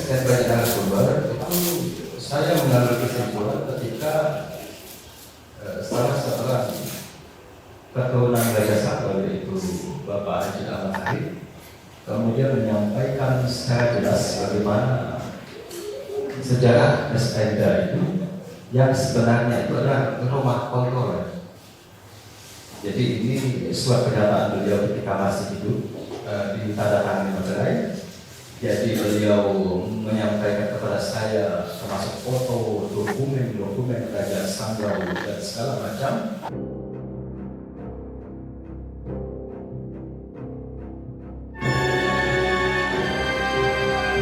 sebagai narasumber itu saya mengambil kesimpulan ketika salah seorang keturunan Raja Sangga yaitu Bapak Haji Ahmad Arif kemudian menyampaikan secara jelas bagaimana sejarah SPNDA itu yang sebenarnya itu adalah rumah kontrol. Jadi ini suatu pernyataan beliau ketika masih hidup di Tadahang Magerai. Jadi beliau menyampaikan kepada saya termasuk foto, dokumen kerajaan Sanggau dan segala macam.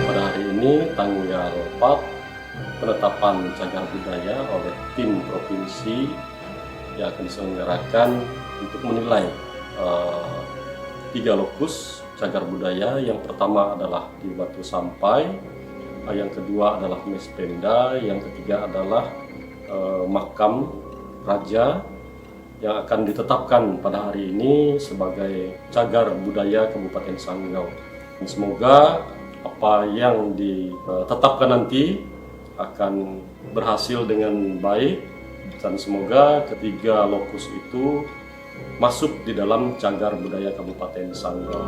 Pada hari ini tanggal 4 penetapan cagar budaya oleh tim provinsi yang akan diselenggarakan untuk menilai 3 lokus cagar budaya. Yang pertama adalah di Batu Sampai, yang kedua adalah Mespenda, yang ketiga adalah makam raja yang akan ditetapkan pada hari ini sebagai cagar budaya Kabupaten Sanggau. Semoga apa yang ditetapkan nanti akan berhasil dengan baik dan semoga ketiga lokus itu masuk di dalam cagar budaya Kabupaten Sanggau.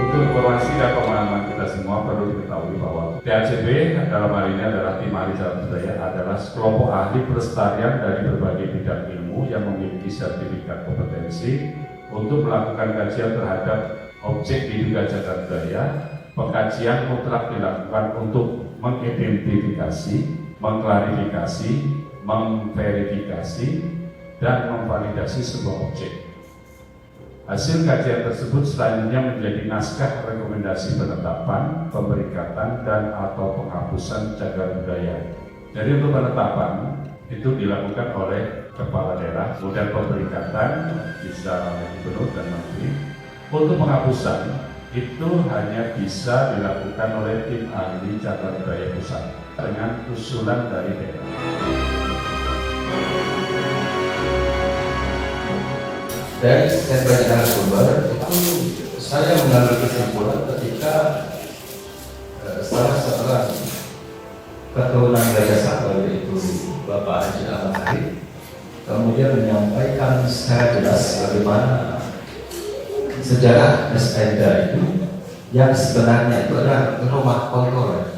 Untuk informasi dan pemahaman kita semua perlu diketahui bahwa TACB dalam hal ini adalah tim ahli cagar budaya adalah kelompok ahli pelestarian dari berbagai bidang ilmu yang memiliki sertifikat kompetensi untuk melakukan kajian terhadap objek diduga cagar budaya. Pengkajian mutlak dilakukan untuk mengidentifikasi, mengklarifikasi, memverifikasi, dan memvalidasi sebuah objek. Hasil kajian tersebut selanjutnya menjadi naskah rekomendasi penetapan, pemerikatan, dan atau penghapusan cagar budaya. Jadi untuk penetapan itu dilakukan oleh kepala daerah, kemudian pemerikatan bisa oleh gubernur dan menteri. Untuk penghapusan itu hanya bisa dilakukan oleh tim ahli cagar budaya pusat dengan usulan dari daerah. Dari sebagai narasumber itu saya mengambil kesimpulan ketika salah seorang keturunan Raja Sangga yaitu Bapak Haji Ahmad Arif kemudian menyampaikan secara jelas bagaimana sejarah SPNDA itu yang sebenarnya itu adalah rumah kontrol.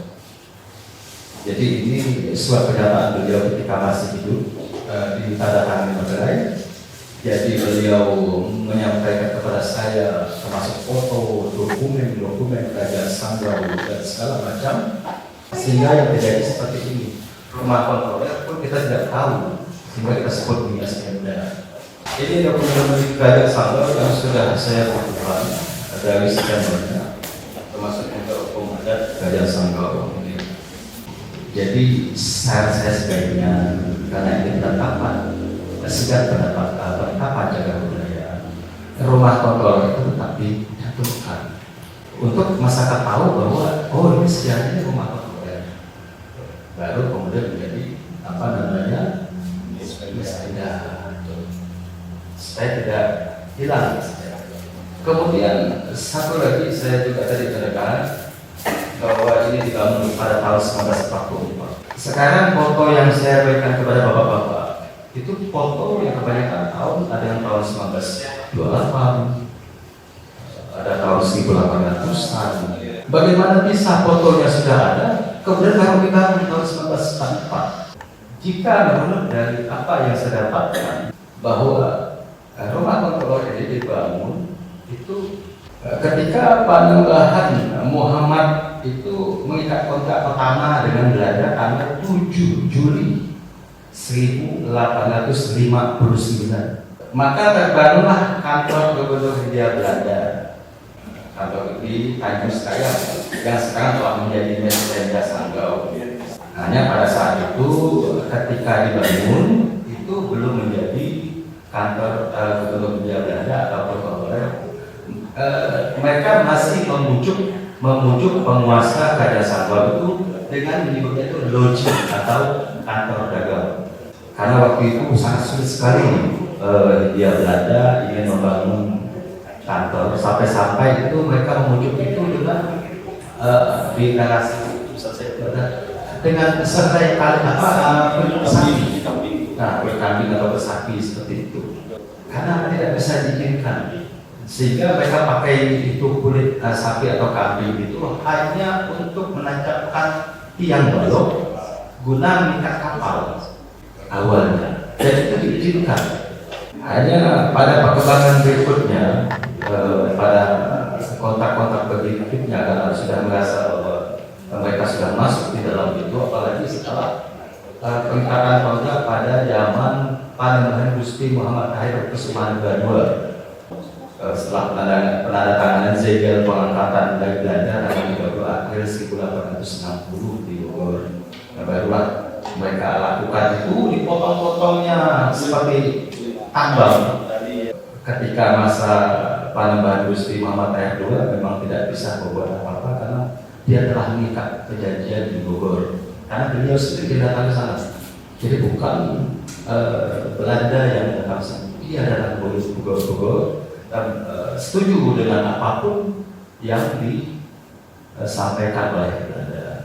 Jadi ini suatu pernyataan beliau ketika masih hidup di Tadahang Magerai. Jadi beliau menyampaikan kepada saya termasuk foto, dokumen kerajaan Sanggau dan segala macam, sehingga yang terjadi seperti ini. Rumah kontroler pun kita tidak tahu, sehingga kita sebut ini SPNDA. Ini dokumen kerajaan Sanggau yang sudah saya bukukan dari sekian banyak, termasuk untuk hukum adat kerajaan Sanggau. Jadi saya sebaiknya karena ini penetapan segala penetapan cagar budaya, rumah kontrol itu tetap dijatuhkan untuk masyarakat tahu bahwa oh ini sejarahnya rumah kontrol, baru kemudian menjadi apa namanya SPNDA supaya tidak hilang. Kemudian satu lagi saya juga tadi katakan bahwa ini dibangun pada tahun 1944. Sekarang foto yang saya berikan kepada bapak-bapak itu foto yang kebanyakan tahun, ada yang tahun 1928, ada tahun 1800-an. Bagaimana bisa fotonya sudah ada, kemudian baru kita di tahun 1944? Jika menurut dari apa yang saya dapatkan bahwa rumah kontrol ini dibangun itu ketika Panembahan Muhammad itu mengikat kontrak pertama dengan Belanda tanggal 7 Juli 1859, maka terbangunlah kantor gubernur Hindia Belanda, kantor di Tanjung Sekayam yang sekarang telah menjadi Mespenda Sanggau. Hanya pada saat itu ketika dibangun itu belum menjadi kantor gubernur Hindia Belanda atau kontroler. Mereka masih memujuk penguasa Kerajaan Sanggau itu dengan menyebutnya itu loji atau kantor dagang. Karena waktu itu sangat sulit sekali dia Belanda ingin membangun kantor, sampai-sampai itu mereka memujuk itu dengan di narasi dengan serta kali sapi, nah berkambing atau bersapi seperti itu, karena tidak bisa diizinkan, sehingga mereka pakai itu kulit sapi atau kambing itu hanya untuk menancapkan tiang balok guna mengikat kapal awalnya, dan itu diizinkan. Hanya pada perkembangan berikutnya, pada kontak-kontak berikutnya, karena sudah merasa bahwa mereka sudah masuk di dalam itu, apalagi setelah pengingkaran kontrak pada zaman Panembahan Gusti Muhammad Tahir Kusumanda II. Setelah penandatanganan segel pengangkatan dari Belanda tanggal 30 April 1860 di Bogor, barulah mereka lakukan itu dipotong-potongnya seperti tambang. Ketika masa Panembahan Gusti Muhammad Tahir II memang tidak bisa berbuat apa-apa karena dia telah mengikat perjanjian di Bogor, karena beliau sendiri datang ke sana. Jadi bukan Belanda yang datang ke sana, dia datang ke Bogor dan setuju dengan apapun yang disampaikan oleh Belanda.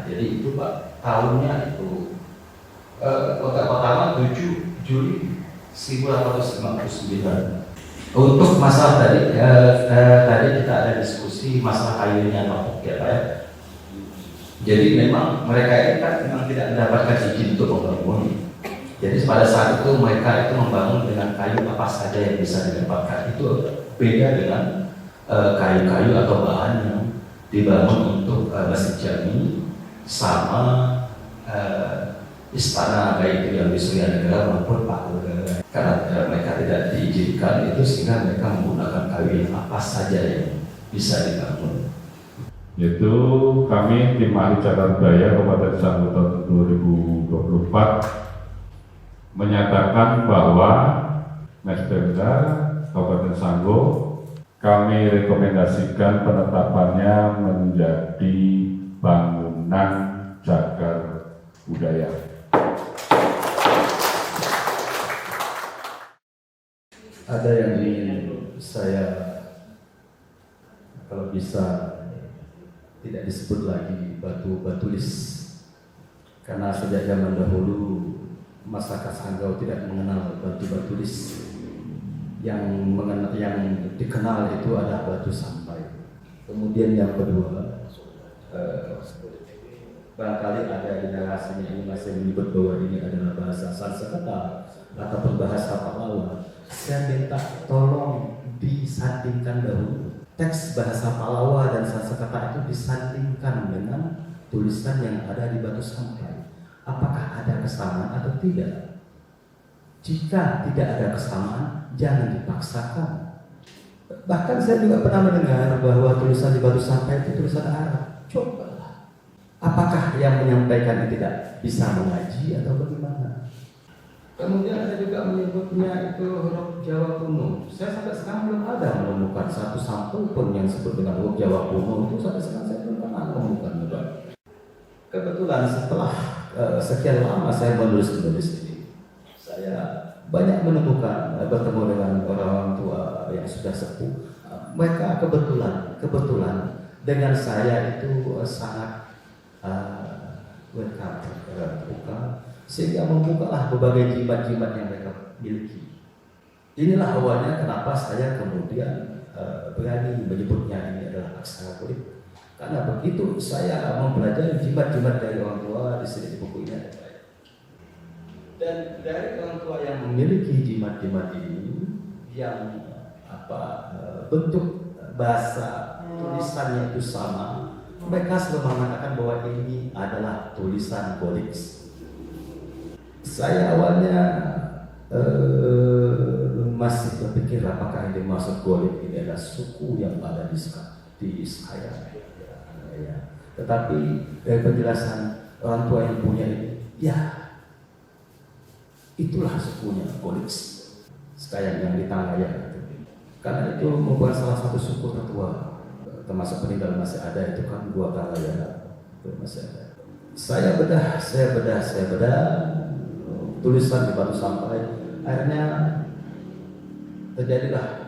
Jadi itu Pak, tahunnya itu kontrak pertama 7 Juli 1859. Untuk masalah tadi, tadi kita ada diskusi masalah kayunya Pak, ya Pak ya. Jadi memang mereka ini kan memang tidak mendapatkan izin untuk membangun. Jadi pada saat itu mereka itu membangun dengan kayu apa saja yang bisa didapatkan. Itu beda dengan kayu-kayu atau bahan yang dibangun untuk Masjid Jami sama istana, baik itu yang di Surya Negara maupun Pak Negara. Karena mereka tidak diizinkan itu, sehingga mereka menggunakan kayu apa saja yang bisa dibangun. Itu kami tim ahli cagar budaya Kabupaten Sangguh tahun 2024 menyatakan bahwa Mesbemda Kabupaten Sangguh kami rekomendasikan penetapannya menjadi bangunan cagar budaya. Ada yang ingin saya, kalau bisa tidak disebut lagi batu batulis, karena sejak zaman dahulu masyarakat Sanggau tidak mengenal batu batulis. Yang dikenal itu adalah batu sampai. Kemudian yang kedua, barangkali ada di narasinya ini masih menyebut bahwa ini adalah bahasa Sanskerta ataupun bahasa Pallawa. Saya minta tolong disandingkan dahulu teks bahasa Pallawa dan Sanskerta itu disandingkan dengan tulisan yang ada di batu sampai. Apakah ada kesamaan atau tidak? Jika tidak ada kesamaan, jangan dipaksakan. Bahkan saya juga pernah mendengar bahwa tulisan di batu sampai itu tulisan Arab. Cobalah. Apakah yang menyampaikan ini tidak bisa mengaji atau bagaimana? Kemudian ada juga menyebutnya itu huruf Jawa kuno. Saya sampai sekarang belum ada menemukan satu sampul pun yang disebut dengan huruf Jawa kuno itu, sampai sekarang saya belum pernah menemukan. Kebetulan setelah sekian lama saya menulis ini, saya banyak menemukan, bertemu dengan orang tua yang sudah sepuh. Mereka kebetulan dengan saya itu sangat welcome, terbuka, sehingga membukalah berbagai jimat-jimat yang mereka miliki. Inilah awalnya kenapa saya kemudian berani menyebutnya ini adalah aksara kulit. Karena begitu saya mempelajari jimat-jimat dari orang tua di sini, di buku ini ada. Dan dari orang tua yang memiliki jimat-jimat ini, yang bentuk bahasa tulisannya itu sama, mereka selalu mengatakan bahwa ini adalah tulisan Golix. Saya awalnya masih berpikir apakah yang dimaksud Golix ini adalah suku yang ada di Skaya. Ya. Tetapi dari penjelasan orang tua yang punya ini, ya itulah sukunya Golix, Skaya yang di Tanggaya. Karena itu merupakan salah satu suku tertua, termasuk peninggalan masih ada itu kan Gua Tanggaya masih ada. Saya bedah, tulisan di batu sampai, akhirnya terjadilah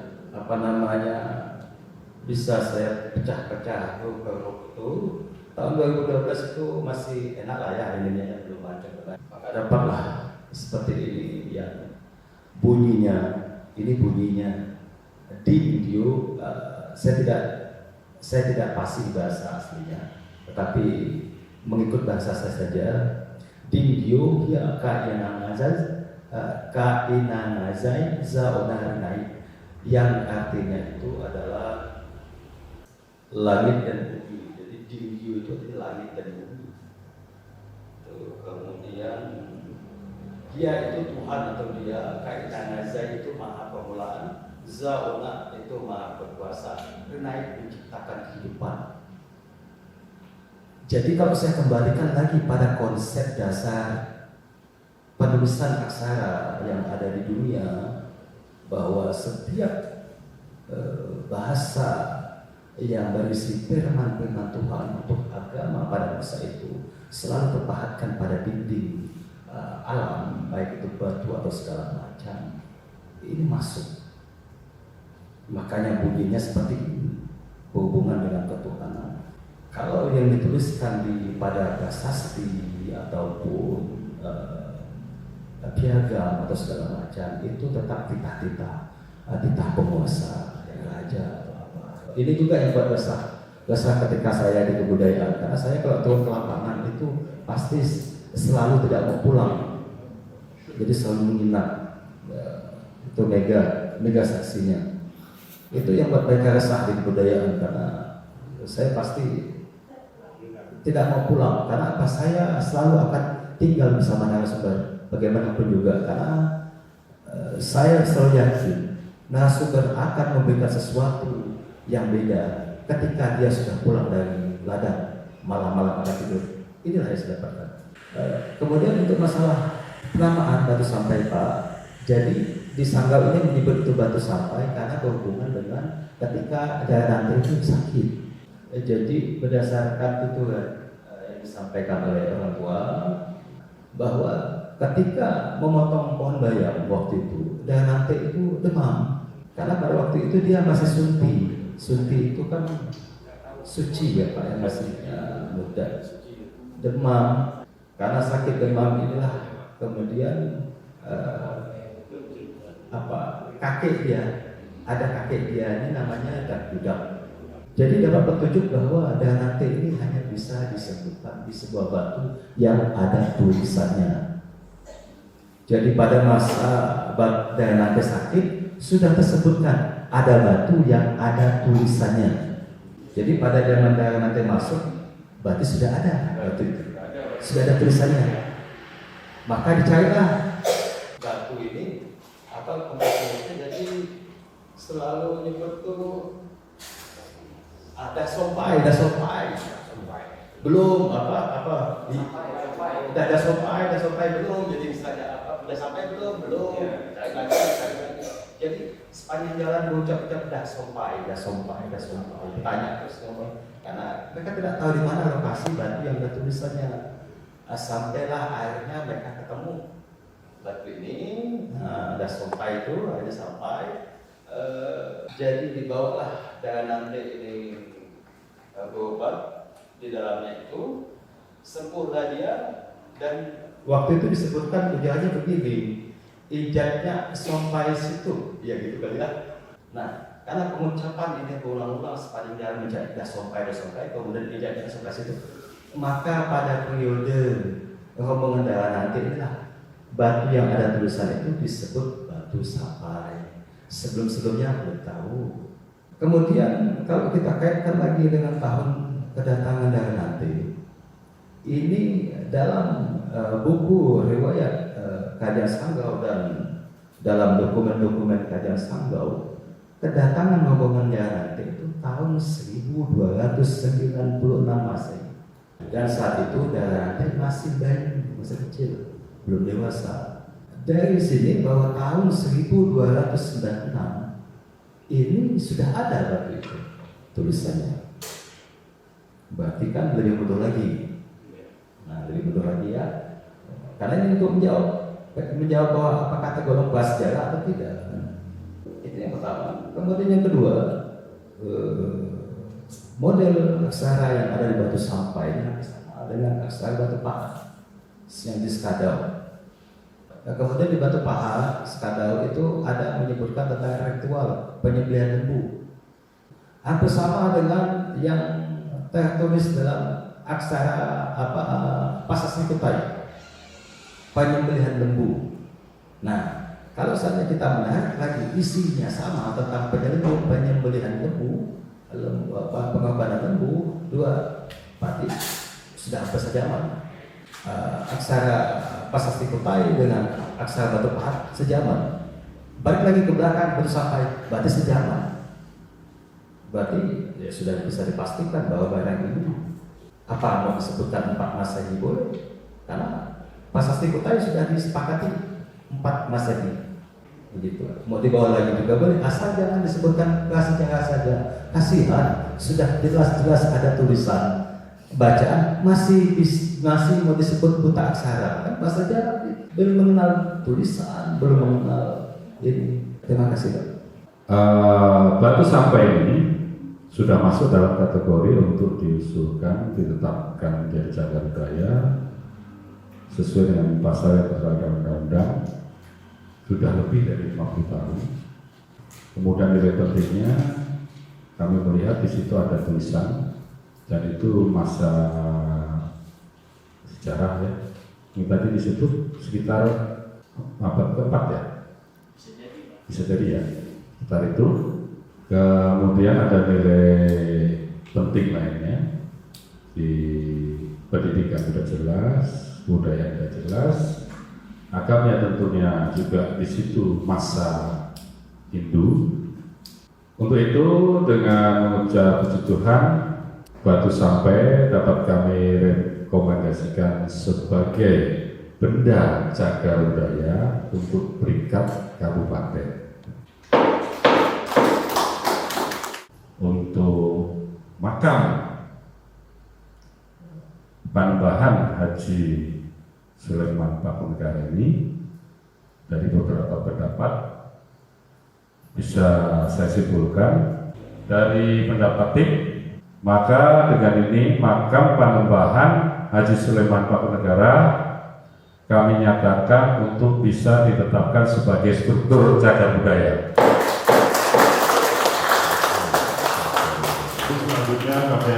bisa saya pecah-pecah itu. Tahun 2012 itu masih enak lah ya, ininya belum macam. Maka dapatlah seperti ini yang bunyinya di video. Saya tidak fasih bahasa aslinya, tetapi mengikut bahasa saya saja. Di video ya kainanazai zaonarinai, yang artinya itu adalah langit dan bumi. Jadi di video itu langit dan bumi. Kemudian dia itu Tuhan atau dia kainanazai itu maha permulaan, zaona itu maha berkuasa, renai menciptakan kehidupan. Jadi kalau saya kembalikan lagi pada konsep dasar penulisan aksara yang ada di dunia, bahwa setiap bahasa yang berisi firman-firman Tuhan untuk agama pada masa itu selalu terpahatkan pada dinding alam, baik itu batu atau segala macam. Ini masuk. Makanya bunyinya seperti ini, berhubungan dengan ketuhanan. Kalau yang dituliskan pada prasasti ataupun piagam atau segala macam, itu tetap titah penguasa, raja atau apa. Ini juga yang buat resah ketika saya di kebudayaan, karena saya kalau turun ke lapangan itu pasti selalu tidak mau pulang, jadi selalu menginap. Itu mega saksinya. Itu yang buat mereka resah di kebudayaan, karena saya pasti tidak mau pulang, karena apa? Saya selalu akan tinggal bersama narasumber bagaimanapun juga, karena saya selalu yakin narasumber akan memberikan sesuatu yang beda ketika dia sudah pulang dari ladang malam-malam ada tidur. Inilah yang saya dapatkan. Kemudian untuk masalah penamaan batu sampai, Pak, jadi di Sanggau ini menyebut itu batu sampai karena berhubungan dengan ketika ada nanti itu sakit. Jadi berdasarkan tuturan yang disampaikan oleh orang tua, bahwa ketika memotong pohon bayam waktu itu, dan nanti itu demam, karena pada waktu itu dia masih sunti itu kan suci ya Pak, yang masih muda, demam. Karena sakit demam inilah kemudian kakek dia, ada kakek dia ini namanya Dakbudak. Jadi dapat petunjuk bahwa Danate ini hanya bisa disebutkan di sebuah batu yang ada tulisannya. Jadi pada masa Danate sakit sudah tersebutkan ada batu yang ada tulisannya. Jadi pada zaman Danate masuk, berarti sudah ada batu itu, sudah ada tulisannya. Maka dicarilah batu ini atau kemudian jadi selalu nyebut tuh ada sopai, belum udah ada sopai belum, jadi misalnya udah sampai belum, jadi sepanjang jalan berucap-ucap udah sopai, tanya terus karena mereka tidak tahu di mana lokasi batu yang ada tulisannya. Sampailah akhirnya mereka ketemu batu ini, udah sopai itu, akhirnya sampai. Jadi dibawalah Danate ini berobat di dalamnya itu, sembuhlah dia. Dan waktu itu disebutkan ujarnya begini, ijatnya sompai situ, ya gitu kali ya. Nah, karena pengucapan ini berulang-ulang sepanjang jalan mencari dah sompai, kemudian ijatnya sampai situ, maka pada periode rombongan Danate inilah batu yang ada tulisan itu disebut batu sampai. Sebelum-sebelumnya belum tahu. Kemudian kalau kita kaitkan lagi dengan tahun kedatangan Danate, ini dalam buku riwayat Kajian Sanggau dan dalam dokumen-dokumen Kajian Sanggau, kedatangan rombongan Danate itu tahun 1296 Masehi. Dan saat itu Danate masih bayi, masih kecil, belum dewasa. Dari sini bahwa tahun 1296 ini sudah ada batu itu tulisannya. Berarti kan lebih mudah lagi. Nah, lebih mudah lagi ya. Karena ini untuk menjawab bahwa apakah tergolong prasejarah atau tidak. Itu yang pertama. Kemudian yang kedua, model aksara yang ada di Batu Sampai sama dengan aksara Batu Paha yang di Skadau. Nah, kemudian di Batu Paha, Skadau itu ada menyebutkan tentang ritual penyembelihan lembu. Hampir sama dengan yang tertulis dalam aksara Pasasni Kutai, penyembelihan lembu. Nah, kalau saatnya kita menarik lagi isinya sama tentang penyembelihan lembu, pengorbanan lembu, dua berarti sudah hampir sejaman. Aksara Pasasni Kutai dengan aksara Batu Paha sejaman. Balik lagi ke belakang Batu Sampai, berarti sejaman. Berarti ya sudah bisa dipastikan bahwa barang ini apa mau disebutkan 4 Masehi boleh, karena Pasasni Kutai sudah disepakati 4 Masehi. Begitu. Mau dibawa lagi juga boleh, asal jangan disebutkan prasejarah saja. Kasihan, sudah jelas-jelas ada tulisan bacaan masih mau disebut buta aksara. Kan prasejarah belum mengenal tulisan, belum mengenal ini. Terima kasih, Pak. Batu Sampai ini sudah masuk dalam kategori untuk diusulkan, ditetapkan menjadi cagar budaya sesuai dengan pasal yang terdapat undang-undang sudah lebih dari 50 tahun. Kemudian nilai pentingnya kami melihat di situ ada tulisan dan itu masa sejarah ya. Yang tadi disebut sekitar abad ke-4 ya. Bisa jadi ya. Sekitar itu. Kemudian ada nilai penting lainnya di pendidikan sudah jelas, budaya sudah jelas, agamnya tentunya juga di situ masa Hindu. Untuk itu dengan mengucap puji Tuhan, Batu Sampai dapat kami rekomendasikan sebagai benda cagar budaya untuk peringkat kabupaten. Untuk makam Panembahan Haji Sulaiman Pakunegara ini, dari beberapa pendapat bisa saya simpulkan dari pendapat tim, maka dengan ini makam Panembahan Haji Sulaiman Pakunegara kami nyatakan untuk bisa ditetapkan sebagai struktur cagar budaya. Selanjutnya kami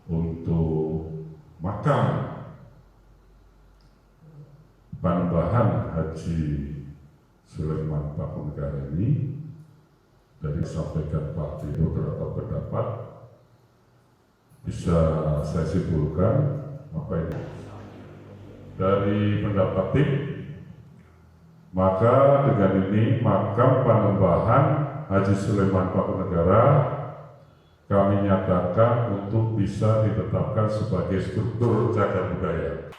untuk makam Panembahan Haji Sulaiman Pakunegara ini, dari sampaikan Pak di beberapa pendapat bisa saya simpulkan apa ini dari pendapat tim, maka dengan ini makam Panembahan Haji Sulaiman Pakunegara kami nyatakan untuk bisa ditetapkan sebagai struktur cagar budaya.